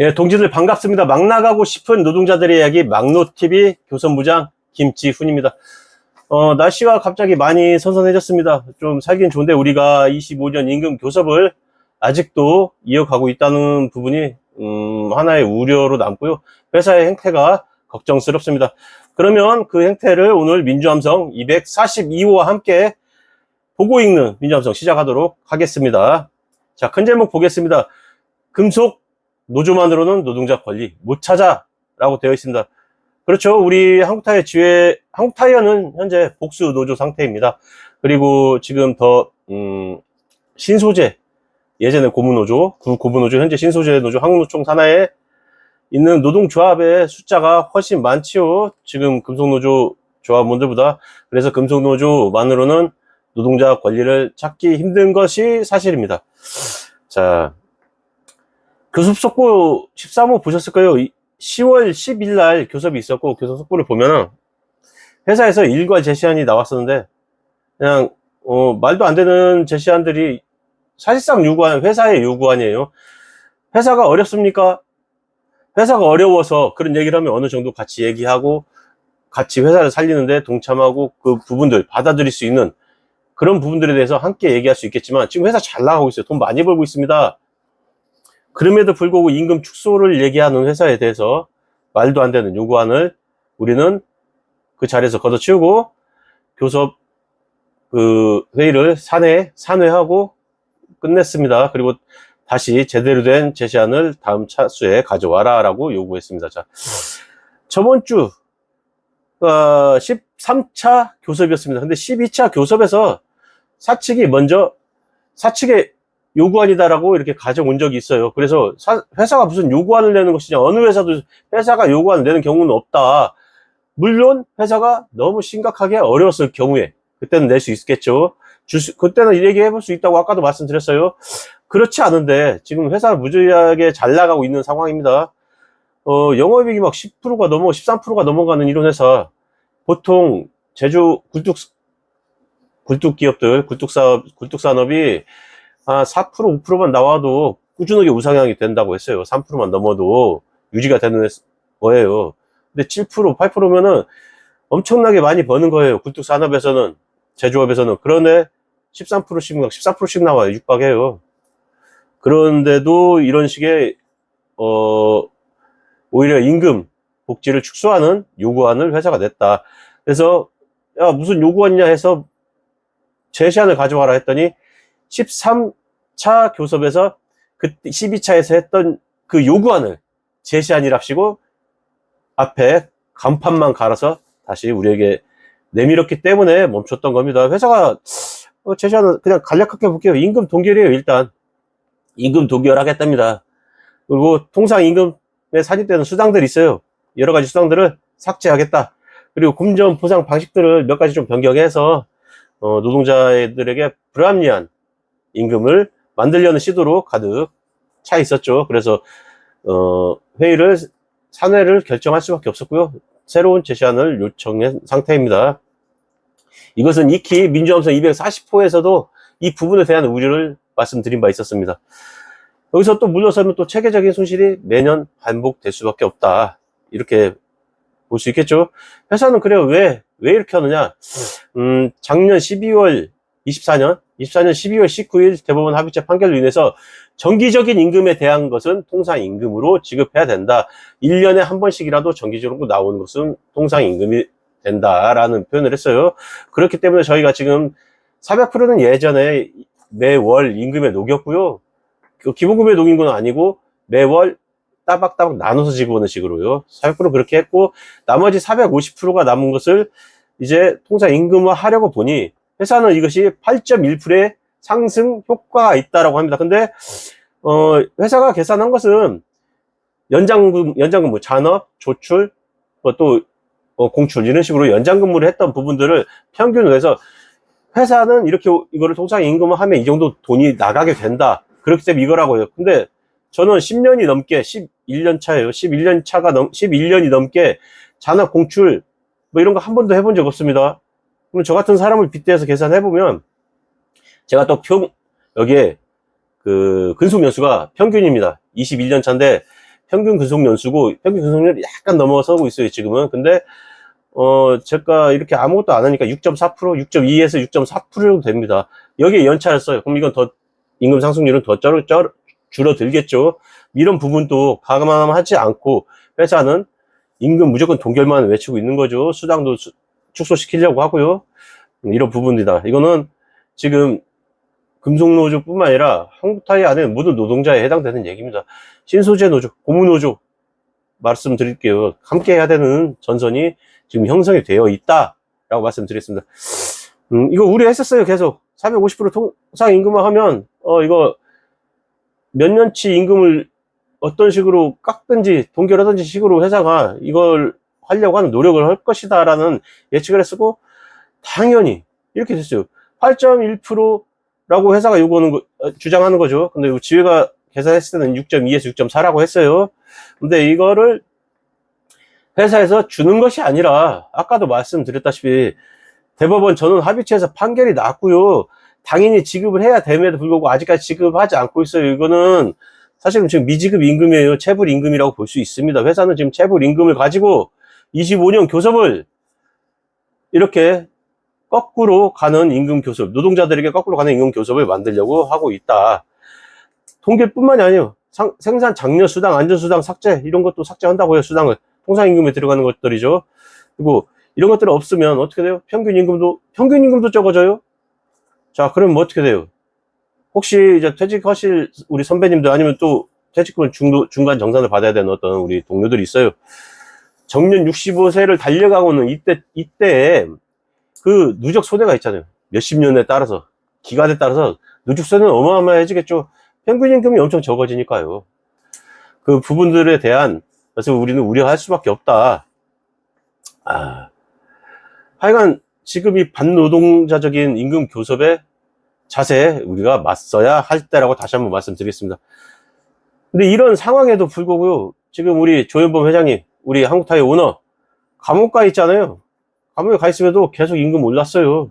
예, 동지들 반갑습니다. 막 나가고 싶은 노동자들의 이야기 막노TV 교섭부장 김지훈입니다. 날씨가 갑자기 많이 선선해졌습니다. 좀 살긴 좋은데 우리가 25년 임금 교섭을 아직도 이어가고 있다는 부분이 하나의 우려로 남고요. 회사의 행태가 걱정스럽습니다. 그러면 그 행태를 오늘 민주함성 242호와 함께 보고 읽는 민주함성 시작하도록 하겠습니다. 자, 큰 제목 보겠습니다. 금속 노조만으로는 노동자 권리 못 찾아 라고 되어 있습니다. 그렇죠. 우리 한국타이어는 현재 복수 노조 상태입니다. 그리고 지금 더 신소재, 예전에 고무노조, 고무노조, 현재 신소재 노조, 한국노총 산하에 있는 노동조합의 숫자가 훨씬 많지요. 지금 금속노조 조합원들보다. 그래서 금속노조만으로는 노동자 권리를 찾기 힘든 것이 사실입니다. 자, 교섭속보 13호 보셨을 거예요. 10월 10일 날 교섭이 있었고, 교섭속보를 보면은 회사에서 일괄 제시안이 나왔었는데, 그냥 말도 안 되는 제시안들이 사실상 회사의 요구안이에요. 회사가 어렵습니까? 회사가 어려워서 그런 얘기를 하면 어느 정도 같이 얘기하고 같이 회사를 살리는데 동참하고 그 부분들 받아들일 수 있는 그런 부분들에 대해서 함께 얘기할 수 있겠지만, 지금 회사 잘 나가고 있어요. 돈 많이 벌고 있습니다. 그럼에도 불구하고 임금 축소를 얘기하는 회사에 대해서 말도 안 되는 요구안을 우리는 그 자리에서 걷어치우고 교섭 회의를 산회하고 끝냈습니다. 그리고 다시 제대로 된 제시안을 다음 차수에 가져와라 라고 요구했습니다. 자, 저번 주 13차 교섭이었습니다. 근데 12차 교섭에서 사측의 요구안이다라고 이렇게 가져온 적이 있어요. 그래서 회사가 무슨 요구안을 내는 것이냐, 어느 회사도 회사가 요구안을 내는 경우는 없다. 물론 회사가 너무 심각하게 어려웠을 경우에 그때는 낼 수 있겠죠. 그때는 얘기해 볼 수 있다고 아까도 말씀드렸어요. 그렇지 않은데 지금 회사가 무지하게 잘 나가고 있는 상황입니다. 영업이익이 막 10%가 넘어 13%가 넘어가는 이런 회사, 보통 제조 굴뚝기업들, 굴뚝산업이 4%, 5%만 나와도 꾸준하게 우상향이 된다고 했어요. 3%만 넘어도 유지가 되는 거예요. 근데 7%, 8%면은 엄청나게 많이 버는 거예요. 굴뚝산업에서는, 제조업에서는. 그런데 13%씩, 14%씩 나와요. 육박해요. 그런데도 이런 식의, 오히려 임금, 복지를 축소하는 요구안을 회사가 냈다. 그래서, 야, 무슨 요구안이냐 해서 제시안을 가져와라 했더니, 13차 교섭에서 그 12차에서 했던 그 요구안을 제시안이랍시고 앞에 간판만 갈아서 다시 우리에게 내밀었기 때문에 멈췄던 겁니다. 회사가 제시안은 그냥 간략하게 볼게요. 임금 동결이에요. 일단 임금 동결하겠답니다. 그리고 통상 임금에 산입되는 수당들이 있어요. 여러 가지 수당들을 삭제하겠다. 그리고 금전 보상 방식들을 몇 가지 좀 변경해서 노동자들에게 불합리한 임금을 만들려는 시도로 가득 차 있었죠. 그래서 산회를 결정할 수밖에 없었고요. 새로운 제시안을 요청한 상태입니다. 이것은 익히 민주함성 240호에서도 이 부분에 대한 우려를 말씀드린 바 있었습니다. 여기서 또 물러서면 또 체계적인 손실이 매년 반복될 수밖에 없다. 이렇게 볼 수 있겠죠. 회사는 그래요. 왜 이렇게 하느냐. 작년 12월 24년 12월 19일 대법원 합의체 판결로 인해서 정기적인 임금에 대한 것은 통상임금으로 지급해야 된다. 1년에 한 번씩이라도 정기적으로 나오는 것은 통상임금이 된다라는 표현을 했어요. 그렇기 때문에 저희가 지금 400%는 예전에 매월 임금에 녹였고요. 기본급에 녹인 건 아니고 매월 따박따박 나눠서 지급하는 식으로요. 400% 그렇게 했고, 나머지 450%가 남은 것을 이제 통상임금화 하려고 보니 회사는 이것이 8.1%의 상승 효과가 있다라고 합니다. 근데 회사가 계산한 것은 연장근무, 잔업, 조출, 또 공출 이런 식으로 연장근무를 했던 부분들을 평균으로 해서 회사는 이렇게 이거를 통상임금화 하면 이 정도 돈이 나가게 된다. 그렇기 때문에 이거라고요. 근데 저는 10년이 넘게 11년 차예요. 11년이 넘게 잔업, 공출 뭐 이런 거 한 번도 해본 적 없습니다. 그럼 저 같은 사람을 빗대서 계산해보면 제가 또 여기에 그 근속 연수가 평균입니다. 21년 차인데 평균 근속 연수고 평균 근속률이 약간 넘어서고 있어요 지금은. 근데 제가 이렇게 아무것도 안 하니까 6.4%, 6.2에서 6.4% 정도 됩니다. 여기에 연차를 써요. 그럼 이건 더 임금 상승률은 더 줄어들겠죠. 이런 부분도 감안하지 않고 회사는 임금 무조건 동결만 외치고 있는 거죠. 수당도 축소시키려고 하고요. 이런 부분이다. 이거는 지금 금속노조뿐만 아니라 한국타이 안에 모든 노동자에 해당되는 얘기입니다. 신소재 노조, 고무노조 말씀드릴게요. 함께 해야 되는 전선이 지금 형성이 되어 있다라고 말씀드리겠습니다. 이거 우려했었어요. 계속 450% 통상 임금화 하면 이거 몇 년치 임금을 어떤 식으로 깎든지 동결하든지 식으로 회사가 이걸 하려고 하는 노력을 할 것이다 라는 예측을 했었고, 당연히 이렇게 됐어요. 8.1%라고 회사가 요구하는 주장하는 거죠. 근데 지회가 계산했을 때는 6.2에서 6.4라고 했어요. 근데 이거를 회사에서 주는 것이 아니라 아까도 말씀드렸다시피 대법원 전원 합의체에서 판결이 났고요. 당연히 지급을 해야 됨에도 불구하고 아직까지 지급하지 않고 있어요. 이거는 사실은 지금 미지급 임금이에요. 체불 임금이라고 볼 수 있습니다. 회사는 지금 체불 임금을 가지고 25년 교섭을 이렇게 거꾸로 가는 임금 교섭, 노동자들에게 거꾸로 가는 임금 교섭을 만들려고 하고 있다. 통계뿐만이 아니에요. 생산 장려 수당, 안전수당 삭제, 이런 것도 삭제한다고 해요. 수당을. 통상임금에 들어가는 것들이죠. 그리고 이런 것들이 없으면 어떻게 돼요? 평균 임금도 적어져요? 자, 그럼 뭐 어떻게 돼요? 혹시 이제 퇴직하실 우리 선배님들 아니면 또 퇴직금 중간 정산을 받아야 되는 어떤 우리 동료들이 있어요. 정년 65세를 달려가고는 이때에 그 누적 손해가 있잖아요. 몇십 년에 따라서, 기간에 따라서 누적 손해는 어마어마해지겠죠. 평균 임금이 엄청 적어지니까요. 그 부분들에 대한, 그래서 우리는 우려할 수밖에 없다. 하여간 지금 이 반노동자적인 임금 교섭의 자세에 우리가 맞서야 할 때라고 다시 한번 말씀드리겠습니다. 근데 이런 상황에도 불구하고요, 지금 우리 조현범 회장님, 우리 한국타이 오너, 감옥 가 있잖아요. 감옥에 가 있음에도 계속 임금 올랐어요.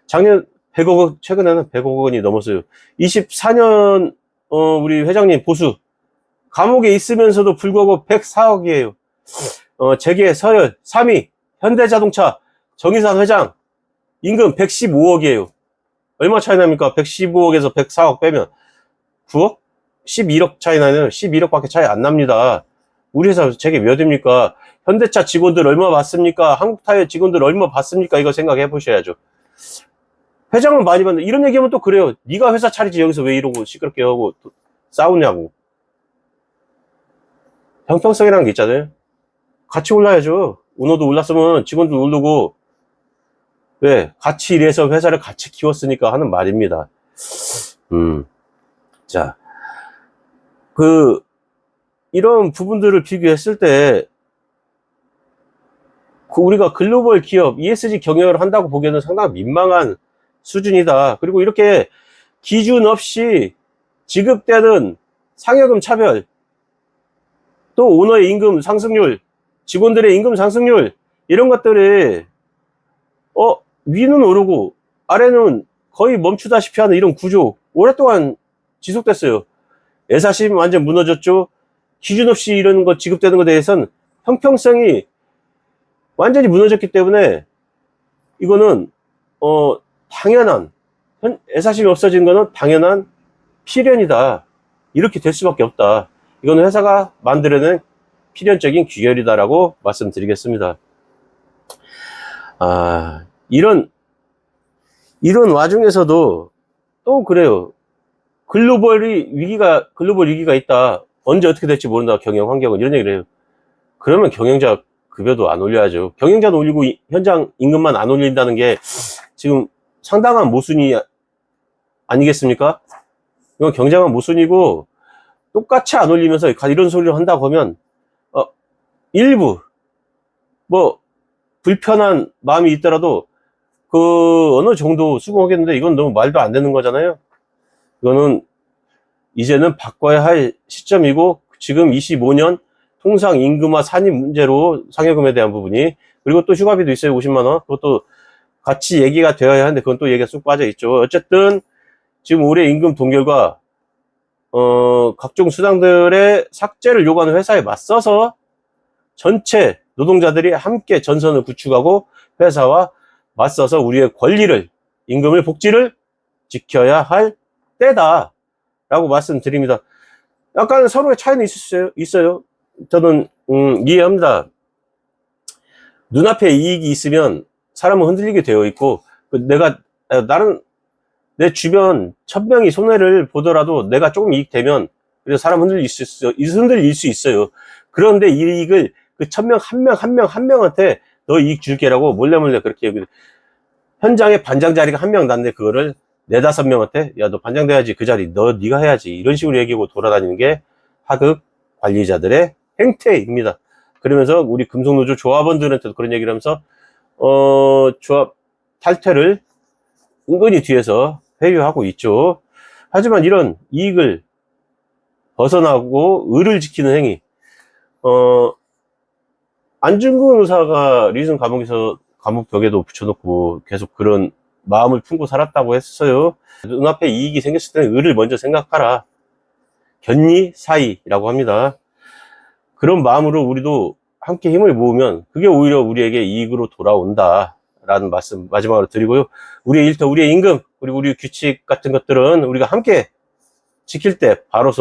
작년 100억 원, 최근에는 100억 원이 넘었어요. 24년, 우리 회장님 보수, 감옥에 있으면서도 불구하고 104억이에요. 재계, 서열, 3위, 현대자동차, 정의산 회장, 임금 115억이에요. 얼마 차이 납니까? 115억에서 104억 빼면 9억? 11억 차이 나네요. 11억밖에 차이 안 납니다. 우리 회사 재계 몇 입니까? 현대차 직원들 얼마 받습니까? 한국타이어 직원들 얼마 받습니까? 이거 생각해 보셔야죠. 회장은 많이 받는데 이런 얘기하면 또 그래요. 네가 회사 차리지 여기서 왜 이러고 시끄럽게 하고 싸우냐고. 형평성이라는 게 있잖아요. 같이 올라야죠. 오너도 올랐으면 직원도 오르고, 왜? 같이 일해서 회사를 같이 키웠으니까 하는 말입니다. 자, 이런 부분들을 비교했을 때, 우리가 글로벌 기업, ESG 경영을 한다고 보기에는 상당히 민망한 수준이다. 그리고 이렇게 기준 없이 지급되는 상여금 차별, 또 오너의 임금 상승률, 직원들의 임금 상승률, 이런 것들이, 위는 오르고, 아래는 거의 멈추다시피 하는 이런 구조, 오랫동안 지속됐어요. 애사심 완전 무너졌죠? 기준 없이 이런 거 지급되는 것에 대해서는 형평성이 완전히 무너졌기 때문에, 이거는, 당연한, 애사심이 없어진 거는 당연한 필연이다. 이렇게 될 수밖에 없다. 이거는 회사가 만들어낸 필연적인 귀결이다라고 말씀드리겠습니다. 이런 와중에서도 또 그래요. 글로벌 위기가 있다. 언제 어떻게 될지 모른다. 경영 환경은. 이런 얘기를 해요. 그러면 경영자 급여도 안 올려야죠. 경영자도 올리고 현장 임금만 안 올린다는 게 지금 상당한 모순이 아니겠습니까? 이건 경쟁한 모순이고, 똑같이 안 올리면서 이런 소리를 한다고 하면 일부 불편한 마음이 있더라도 어느 정도 수긍하겠는데, 이건 너무 말도 안 되는 거잖아요. 이거는 이제는 바꿔야 할 시점이고, 지금 25년 통상 임금화 산입 문제로 상여금에 대한 부분이, 그리고 또 휴가비도 있어요. 50만 원. 그것도 같이 얘기가 되어야 하는데 그건 또 얘기가 쑥 빠져 있죠. 어쨌든 지금 올해 임금 동결과 각종 수당들의 삭제를 요구하는 회사에 맞서서 전체 노동자들이 함께 전선을 구축하고 회사와 맞서서 우리의 권리를, 임금을, 복지를 지켜야 할 때다 라고 말씀드립니다. 약간 서로의 차이는 있어요. 저는 이해합니다. 눈앞에 이익이 있으면 사람은 흔들리게 되어 있고, 나는 내 주변 1000명이 손해를 보더라도 내가 조금 이익되면 그래서 사람 흔들릴 수 있어요. 그런데 이 이익을 그 1000명 한 명한테 너 이익 줄게라고 몰래 그렇게 얘기해요. 현장에 반장 자리가 한 명 났는데 그거를 4-5명한테 야 너 반장 돼야지, 그 자리 네가 해야지, 이런 식으로 얘기하고 돌아다니는 게 하급 관리자들의 행태입니다. 그러면서 우리 금속노조 조합원들한테도 그런 얘기를 하면서 조합 탈퇴를 은근히 뒤에서 회유하고 있죠. 하지만 이런 이익을 벗어나고 의를 지키는 행위, 안중근 의사가 리슨 감옥에서 감옥 벽에도 붙여놓고 계속 그런 마음을 품고 살았다고 했어요. 눈앞에 이익이 생겼을 때는 의를 먼저 생각하라. 견리사의라고 합니다. 그런 마음으로 우리도 함께 힘을 모으면 그게 오히려 우리에게 이익으로 돌아온다 라는 말씀 마지막으로 드리고요. 우리의 일터, 우리의 임금, 그리고 우리의 규칙 같은 것들은 우리가 함께 지킬 때 바로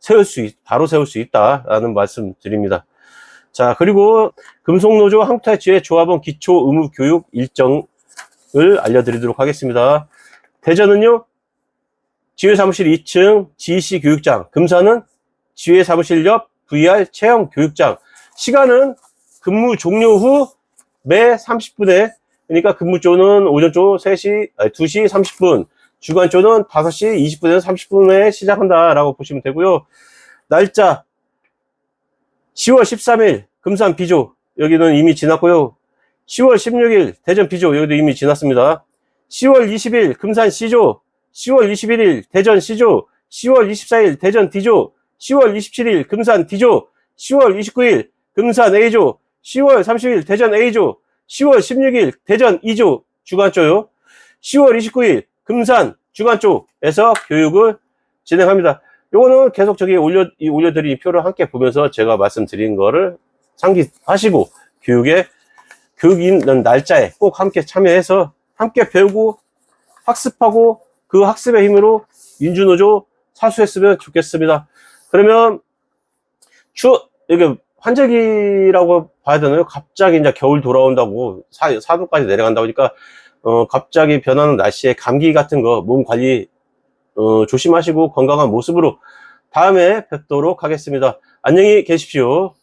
세울 수 있다라는 말씀 드립니다. 자, 그리고 금속노조 한국타이치의 조합원 기초 의무 교육 일정을 알려드리도록 하겠습니다. 대전은요, 지회사무실 2층 GC 교육장, 금산은 지회사무실 옆 VR 체험 교육장. 시간은 근무 종료 후 매 30분에, 그러니까 근무조는 오전조 2시 30분, 주간조는 5시 20분에서 30분에 시작한다라고 보시면 되고요. 날짜 10월 13일 금산 B조, 여기는 이미 지났고요. 10월 16일 대전 B조, 여기도 이미 지났습니다. 10월 20일 금산 C조, 10월 21일 대전 C조, 10월 24일 대전 D조, 10월 27일 금산 D조, 10월 29일 금산 A조, 10월 30일 대전 A조, 10월 16일 대전 E조 주간조요. 10월 29일 금산 주간조에서 교육을 진행합니다. 요거는 계속 올려드린 표를 함께 보면서 제가 말씀드린 거를 상기하시고 교육 있는 날짜에 꼭 함께 참여해서 함께 배우고 학습하고 그 학습의 힘으로 민주노조 사수했으면 좋겠습니다. 그러면 이게 환절기라고 봐야 되나요? 갑자기 이제 겨울 돌아온다고 4도까지 내려간다 보니까 갑자기 변하는 날씨에 감기 같은 거 몸 관리 조심하시고 건강한 모습으로 다음에 뵙도록 하겠습니다. 안녕히 계십시오.